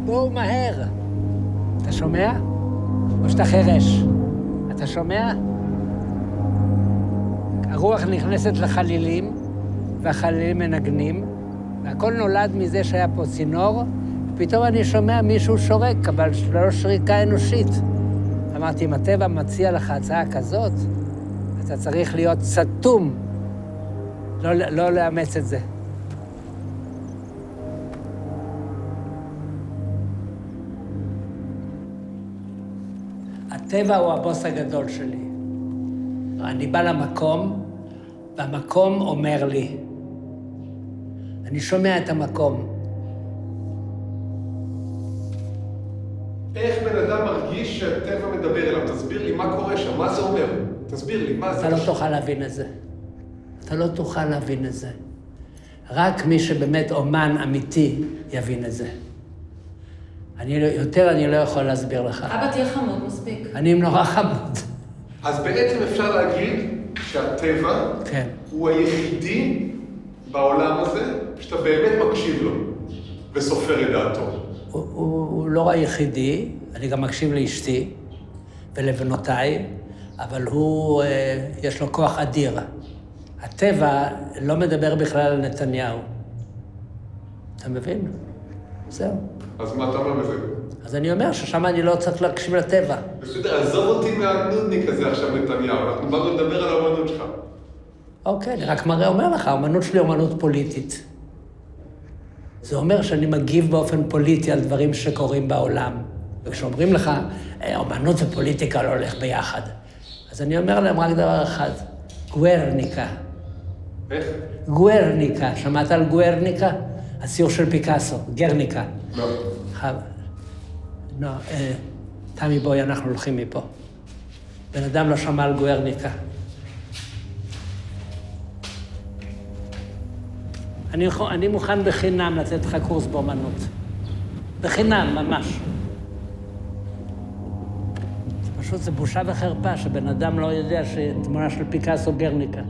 בואו מהר. אתה שומע? או שאתה חרש? אתה שומע? הרוח נכנסת לחלילים, והחלילים מנגנים, והכל נולד מזה שהיה פה צינור, ופתאום אני שומע מישהו שורק, אבל לא שריקה אנושית. אמרתי, אם הטבע מציע לך הצעה כזאת, אתה צריך להיות סתום, לא לאמץ את זה. הטבע הוא הבוס הגדול שלי. אני בא למקום, והמקום אומר לי. אני שומע את המקום. איך בן אדם מרגיש שהטבע מדבר אליו? תסביר לי מה קורה שם, מה זה אומר? תסביר לי, מה זה? אתה לא תוכל להבין את זה. אתה לא תוכל להבין את זה. רק מי שבאמת אומן אמיתי יבין את זה. אני לא יכול להסביר לך. אבא, תהיה חמוד, מספיק. אני נורא חמוד. אז בעצם אפשר להגיד שהטבע כן. הוא היחידי בעולם הזה שאתה באמת מקשיב לו וסופר את דעתו. הוא לא היחידי, אני גם מקשיב לאשתי ולבנותיי, אבל יש לו כוח אדיר. הטבע לא מדבר בכלל על נתניהו. אתה מבין? זהו. אז מה אתה אומר בזה? אז אני אומר ששם אני לא צריך להקשיב לטבע. בסדר, עזוב אותי מהנודניק הזה עכשיו נתניהו, אנחנו באנו לדבר על האמנות שלך. אוקיי, אני רק אומר לך, האמנות שלי היא אמנות פוליטית. זה אומר שאני מגיב באופן פוליטי על דברים שקורים בעולם. וכשאומרים לך, אמנות ופוליטיקה לא הולך ביחד. אז אני אומר להם רק דבר אחד, גוארניקה. איך? גוארניקה. שמעת על גוארניקה? הציור של פיקאסו, גרניקה. לא. לא, תמי בואי, אנחנו הולכים מפה. בן אדם לא שמע על גוארניקה. אני מוכן בחינם לתת לך קורס באמנות. בחינם, ממש. פשוט זה בושה וחרפה שבן אדם לא יודע שתמונה של פיקאסו גרניקה.